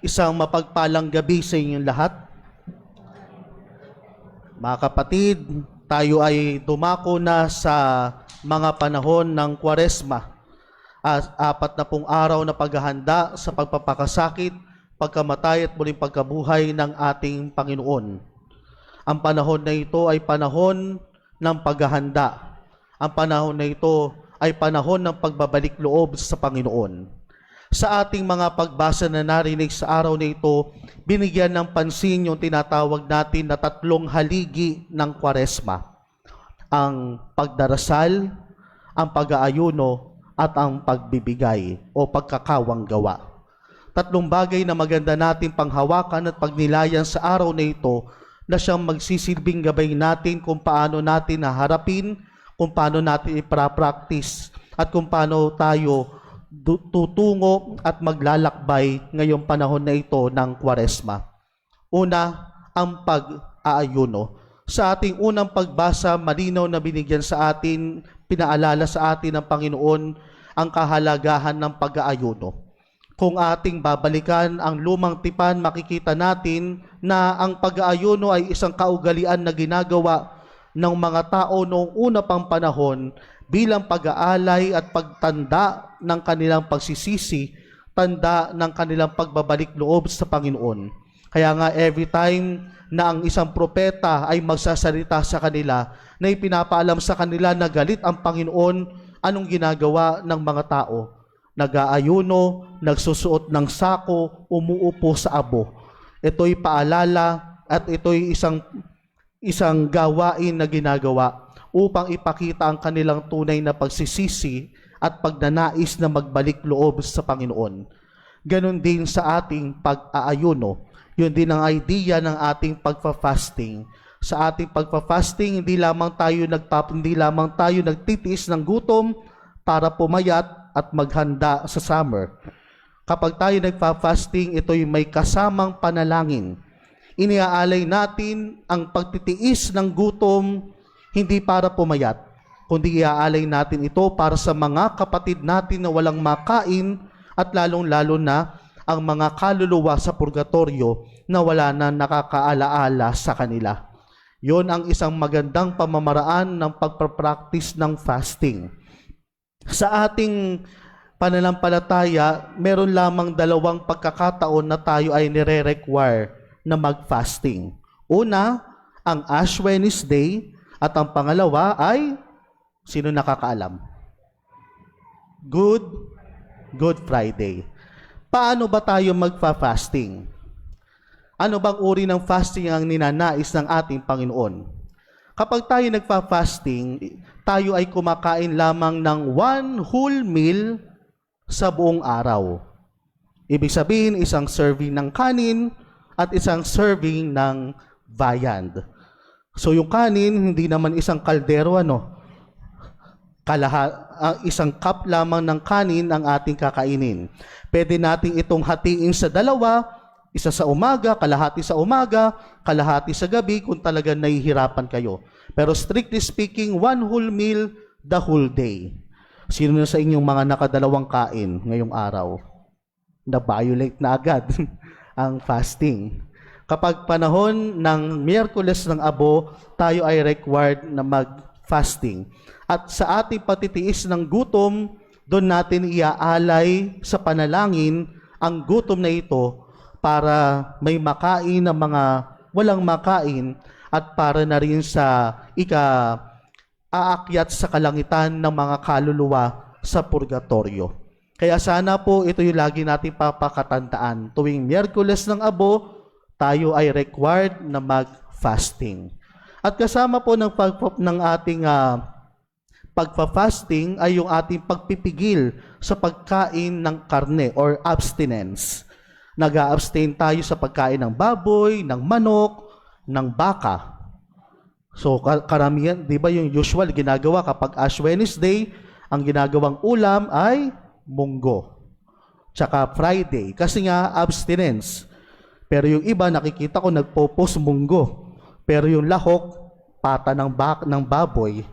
Isang mapagpalang gabi sa inyong lahat. Mga kapatid, tayo ay dumako na sa mga panahon ng Kwaresma. Apat na pong araw na paghahanda sa pagpapakasakit, pagkamatay at muling pagkabuhay ng ating Panginoon. Ang panahon na ito ay panahon ng paghahanda. Ang panahon na ito ay panahon ng pagbabalik loob sa Panginoon. Sa ating mga pagbasa na narinig sa araw na ito, binigyan ng pansin yung tinatawag natin na tatlong haligi ng Kwaresma. Ang pagdarasal, ang pag-aayuno, at ang pagbibigay o pagkakawang gawa. Tatlong bagay na maganda natin panghawakan at pagnilayan sa araw na ito na siyang magsisilbing gabay natin kung paano natin naharapin, kung paano natin ipra-practice, at kung paano tayo tutungo at maglalakbay ngayong panahon na ito ng Kwaresma. Una, ang pag-aayuno. Sa ating unang pagbasa, malinaw na binigyan sa atin, pinaalala sa atin ng Panginoon ang kahalagahan ng pag-aayuno. Kung ating babalikan ang lumang tipan, makikita natin na ang pag-aayuno ay isang kaugalian na ginagawa ng mga tao noong una pang panahon bilang pag-aalay at pagtanda ng kanilang pagsisisi, tanda ng kanilang pagbabalik loob sa Panginoon. Kaya nga every time na ang isang propeta ay magsasalita sa kanila, na ipinapaalam sa kanila na galit ang Panginoon, anong ginagawa ng mga tao? Nag-aayuno, nagsusuot ng sako, umuupo sa abo. Ito'y paalala at ito'y isang gawain na ginagawa upang ipakita ang kanilang tunay na pagsisisi at pagnanais na magbalik loob sa Panginoon. Ganon din sa ating pag-aayuno. Yun din ang idea ng ating pagfa-fasting. Sa ating pagfa-fasting, hindi lamang tayo nagtitiis ng gutom para pumayat at maghanda sa summer. Kapag tayo nagfa-fasting, ito'y may kasamang panalangin. Iniaalay natin ang pagtitiis ng gutom hindi para pumayat, kundi iaalay natin ito para sa mga kapatid natin na walang makain at lalong-lalo na ang mga kaluluwa sa purgatorio na wala na nakakaalaala sa kanila. Yon ang isang magandang pamamaraan ng pagpapractice ng fasting. Sa ating pananampalataya, meron lamang dalawang pagkakataon na tayo ay nire-require na mag-fasting. Una, ang Ash Wednesday, at ang pangalawa ay, sino nakakaalam? Good Friday. Paano ba tayo magfa-fasting? Ano bang uri ng fasting ang ninanais ng ating Panginoon? Kapag tayo nagfa-fasting, tayo ay kumakain lamang ng one whole meal sa buong araw. Ibig sabihin, isang serving ng kanin at isang serving ng viand. So yung kanin, hindi naman isang kaldero, isang cup lamang ng kanin ang ating kakainin. Pwede nating itong hatiin sa dalawa, isa sa umaga, kalahati sa gabi kung talaga nahihirapan kayo. Pero strictly speaking, one whole meal, the whole day. Sino na sa inyong mga nakadalawang kain ngayong araw? Na-violate na agad ang fasting. Kapag panahon ng Miyerkules ng Abo, tayo ay required na mag-fasting. At sa ating patitiis ng gutom, doon natin iaalay sa panalangin ang gutom na ito para may makain ng mga walang makain at para na rin sa aakyat sa kalangitan ng mga kaluluwa sa purgatorio. Kaya sana po ito yung lagi natin papakatandaan. Tuwing Miyerkules ng Abo, tayo ay required na mag-fasting. At kasama po ng ating pagpa-fasting ay yung ating pagpipigil sa pagkain ng karne or abstinence. Nag-a-abstain tayo sa pagkain ng baboy, ng manok, ng baka. So karamihan, di ba yung usual ginagawa kapag Ash Wednesday, ang ginagawang ulam ay munggo. Tsaka Friday, kasi nga abstinence. Pero yung iba, nakikita ko nagpo-post munggo. Pero yung lahok, pata ng baboy,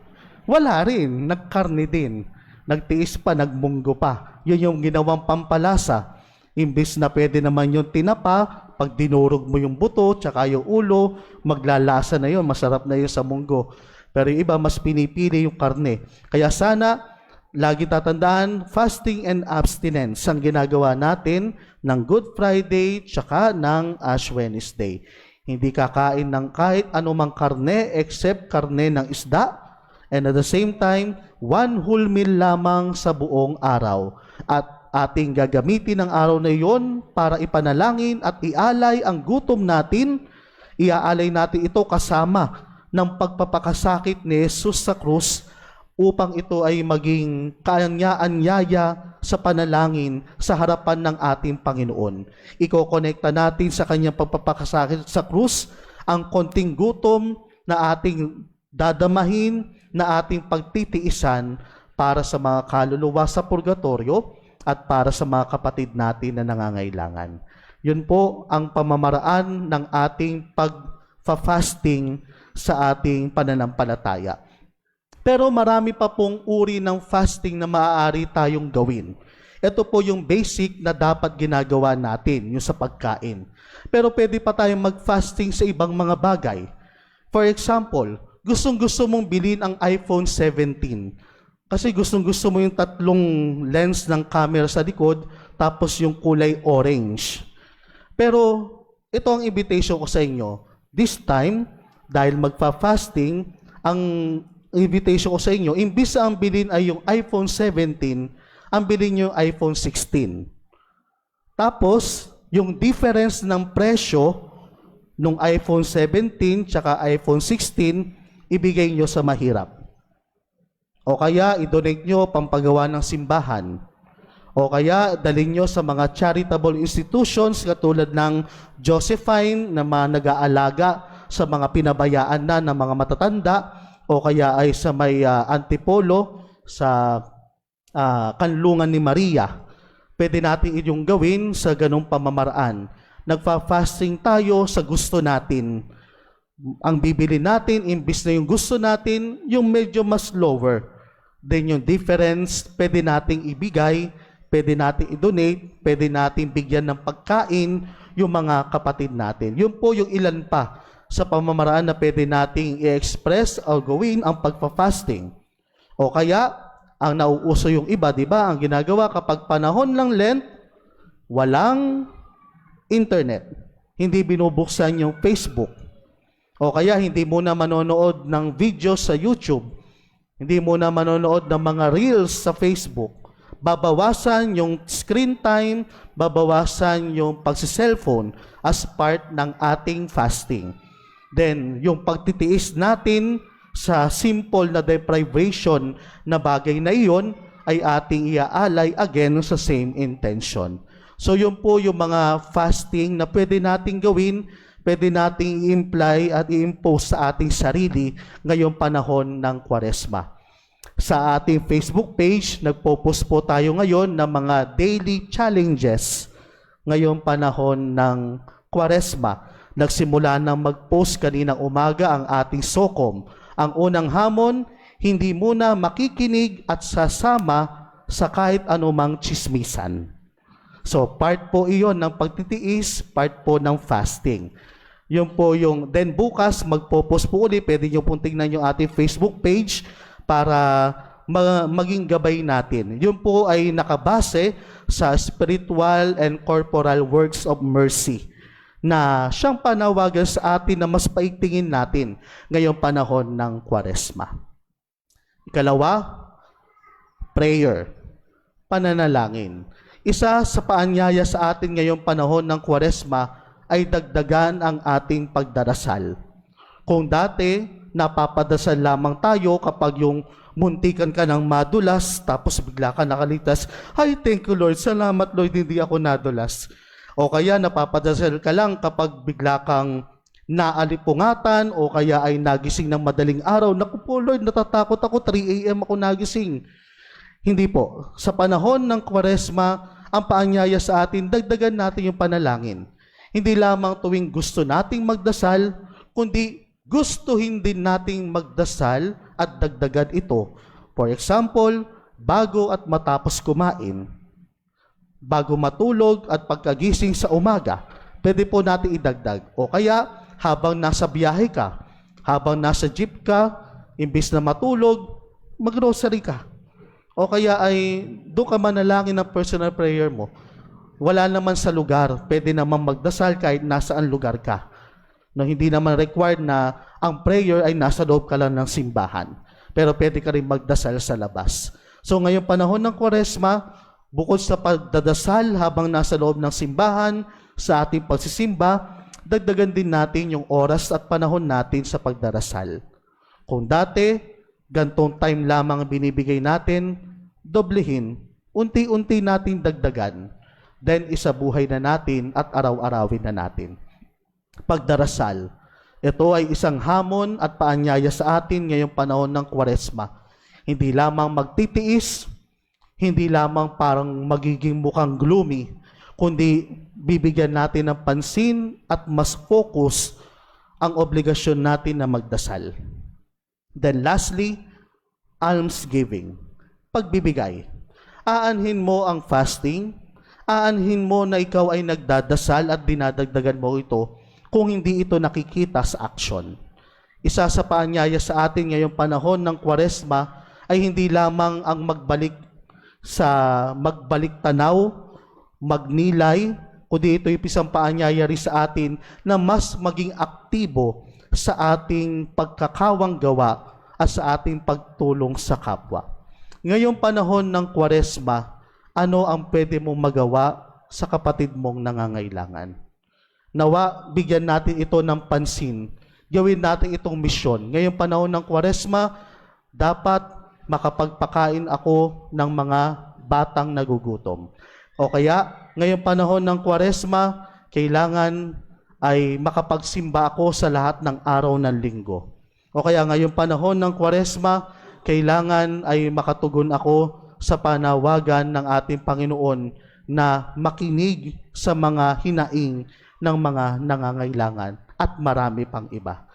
wala rin, nagkarne din. Nagtiis pa, nagmunggo pa. Yun yung ginawang pampalasa. Imbis na pwede naman yung tinapa, pag dinurog mo yung buto, tsaka yung ulo, maglalasa na yun, masarap na yun sa munggo. Pero yung iba, mas pinipili yung karne. Kaya sana, lagi tatandaan, fasting and abstinence ang ginagawa natin ng Good Friday, tsaka ng Ash Wednesday. Hindi kakain ng kahit anumang karne, except karne ng isda, and at the same time, one whole meal lamang sa buong araw. At ating gagamitin ang araw na iyon para ipanalangin at ialay ang gutom natin. Iaalay natin ito kasama ng pagpapakasakit ni Jesus sa krus upang ito ay maging kaanyaan-nyaya sa panalangin sa harapan ng ating Panginoon. Iko-connecta natin sa kanyang pagpapakasakit sa krus ang konting gutom na ating dadamahin, na ating pagtitiisan para sa mga kaluluwa sa purgatorio at para sa mga kapatid natin na nangangailangan. Yun po ang pamamaraan ng ating pag-fasting sa ating pananampalataya. Pero marami pa pong uri ng fasting na maaari tayong gawin. Ito po yung basic na dapat ginagawa natin, yung sa pagkain. Pero pwede pa tayong mag-fasting sa ibang mga bagay. For example, gustong-gusto mong bilhin ang iPhone 17. Kasi gustong-gusto mo yung tatlong lens ng camera sa likod, tapos yung kulay orange. Pero ito ang invitation ko sa inyo. This time, dahil magpa-fasting, ang invitation ko sa inyo, imbis ang bilhin ay yung iPhone 17, ang bilhin nyo yung iPhone 16. Tapos, yung difference ng presyo ng iPhone 17 tsaka iPhone 16, ibigay nyo sa mahirap. O kaya, i-donate nyo pampagawa ng simbahan. O kaya, dalhin nyo sa mga charitable institutions katulad ng Josephine na mga nag-aalaga sa mga pinabayaan na ng mga matatanda. O kaya ay sa may Antipolo, sa kanlungan ni Maria. Pwede natin inyong gawin sa ganong pamamaraan. Nagfa-fasting tayo sa gusto natin. Ang bibili natin, imbis na yung gusto natin, yung medyo mas lower. Then yung difference, pwede nating ibigay, pwede nating i-donate, pwede nating bigyan ng pagkain yung mga kapatid natin. Yun po yung ilan pa sa pamamaraan na pwede nating i-express o gawin ang pagpa-fasting. O kaya, ang nauuso yung iba, di ba? Ang ginagawa kapag panahon ng Lent, walang internet. Hindi binubuksan yung Facebook. O kaya hindi muna manonood ng videos sa YouTube. Hindi muna manonood ng mga reels sa Facebook. Babawasan yung screen time, babawasan yung pagsi-cellphone as part ng ating fasting. Then, yung pagtitiis natin sa simple na deprivation na bagay na iyon ay ating iaalay again sa same intention. So, yun po yung mga fasting na pwede nating gawin, pwede nating i-imply at i-impose sa ating sarili ngayong panahon ng Kwaresma. Sa ating Facebook page, nagpo-post po tayo ngayon ng mga daily challenges ngayong panahon ng Kwaresma. Nagsimula nang mag-post kaninang umaga ang ating SOCOM. Ang unang hamon, hindi muna makikinig at sasama sa kahit anumang chismisan. So, part po iyon ng pagtitiis, part po ng fasting. Yun po yung, then bukas, magpo-post po ulit, pwede nyo pong tingnan yung ating Facebook page para maging gabay natin. Yun po ay nakabase sa spiritual and corporal works of mercy na siyang panawagan sa atin na mas paigtingin natin ngayong panahon ng Kwaresma. Ikalawa, prayer, pananalangin. Isa sa paanyaya sa atin ngayong panahon ng Kwaresma ay dagdagan ang ating pagdarasal. Kung dati, napapadasal lamang tayo kapag yung muntikan ka ng madulas, tapos bigla ka nakaligtas, "Ay, thank you Lord, salamat Lord, hindi ako nadulas." O kaya napapadasal ka lang kapag bigla kang naalipungatan o kaya ay nagising ng madaling araw, "Naku po Lord, natatakot ako, 3 a.m. ako nagising." Hindi po. Sa panahon ng Kwaresma, ang paanyaya sa atin, dagdagan natin yung panalangin. Hindi lamang tuwing gusto nating magdasal, kundi gustuhin din nating magdasal at dagdagan ito. For example, bago at matapos kumain, bago matulog at pagkagising sa umaga. Pwede po natin idagdag. O kaya, habang nasa biyahe ka, habang nasa jeep ka, imbis na matulog, mag-grocery ka. O kaya ay doon ka manalangin ng personal prayer mo. Wala naman sa lugar, pwede naman magdasal kahit nasaan lugar ka. No, hindi naman required na ang prayer ay nasa loob ka lang ng simbahan. Pero pwede ka rin magdasal sa labas. So ngayong panahon ng Kwaresma, bukod sa pagdadasal habang nasa loob ng simbahan, sa ating pagsisimba, dagdagan din natin yung oras at panahon natin sa pagdarasal. Kung dati, gantong time lamang binibigay natin, doblehin, unti-unti natin dagdagan, then isabuhay na natin at araw-arawin na natin. Pagdarasal, ito ay isang hamon at paanyaya sa atin ngayong panahon ng Kwaresma. Hindi lamang magtitiis, hindi lamang parang magiging mukhang gloomy, kundi bibigyan natin ng pansin at mas focus ang obligasyon natin na magdasal. Then lastly, almsgiving, pagbibigay. Aanhin mo ang fasting, aanhin mo na ikaw ay nagdadasal at dinadagdagan mo ito kung hindi ito nakikita sa aksyon. Isa sa paanyaya sa atin ngayong panahon ng Kwaresma ay hindi lamang ang magbalik tanaw, magnilay, kundi ito yung isang paanyaya rin sa atin na mas maging aktibo sa ating pagkakawang gawa at sa ating pagtulong sa kapwa. Ngayong panahon ng Kwaresma, ano ang pwede mong magawa sa kapatid mong nangangailangan? Nawa, bigyan natin ito ng pansin. Gawin natin itong misyon. Ngayong panahon ng Kwaresma, dapat makapagpakain ako ng mga batang nagugutom. O kaya, ngayong panahon ng Kwaresma, kailangan ay makapagsimba ako sa lahat ng araw ng linggo. O kaya ngayong panahon ng Kwaresma, kailangan ay makatugon ako sa panawagan ng ating Panginoon na makinig sa mga hinaing ng mga nangangailangan at marami pang iba.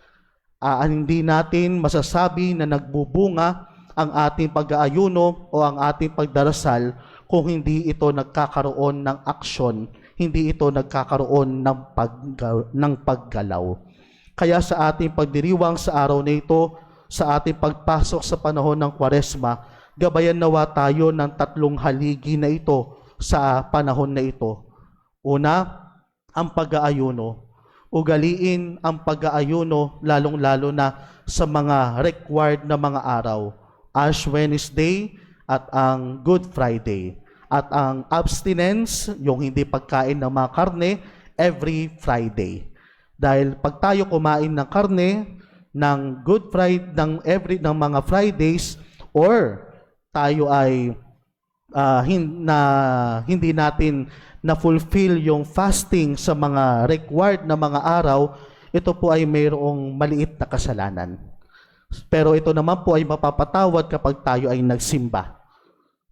Hindi natin masasabi na nagbubunga ang ating pag-aayuno o ang ating pagdarasal kung hindi ito nagkakaroon ng aksyon, hindi ito nagkakaroon ng paggalaw. Kaya sa ating pagdiriwang sa araw na ito, sa ating pagpasok sa panahon ng Kwaresma, gabayan nawa tayo ng 3 haligi na ito sa panahon na ito. Una, ang pag-aayuno. Ugaliin ang pag-aayuno lalong-lalo na sa mga required na mga araw. Ash Wednesday at ang Good Friday. At ang abstinence, yung hindi pagkain ng mga karne, every Friday. Dahil pag tayo kumain ng karne, ng Good Friday, ng mga Fridays, or tayo ay hindi natin na-fulfill yung fasting sa mga required na mga araw, ito po ay mayroong maliit na kasalanan. Pero ito naman po ay mapapatawad kapag tayo ay nagsimba.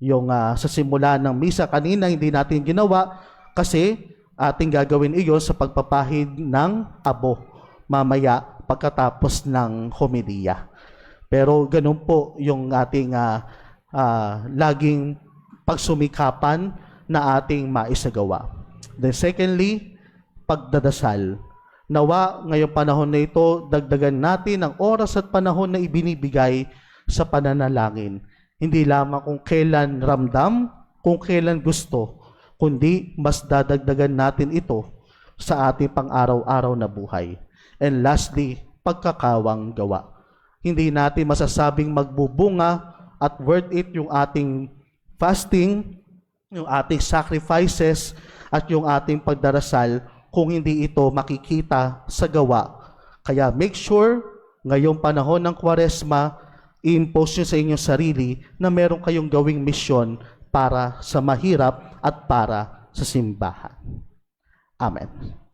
Yung sa simula ng misa kanina, hindi natin ginawa kasi ating gagawin iyon sa pagpapahid ng abo mamaya pagkatapos ng homilya. Pero ganun po yung ating laging pagsumikapan na ating maisagawa. Then secondly, pagdadasal. Nawa, ngayong panahon na ito, dagdagan natin ang oras at panahon na ibinibigay sa pananalangin. Hindi lamang kung kailan ramdam, kung kailan gusto, kundi mas dadagdagan natin ito sa ating pang-araw-araw na buhay. And lastly, pagkakawang gawa. Hindi natin masasabing magbubunga at worth it yung ating fasting, yung ating sacrifices, at yung ating pagdarasal kung hindi ito makikita sa gawa. Kaya make sure, ngayong panahon ng Kwaresma, i-impose nyo sa inyong sarili na meron kayong gawing misyon para sa mahirap at para sa simbahan. Amen.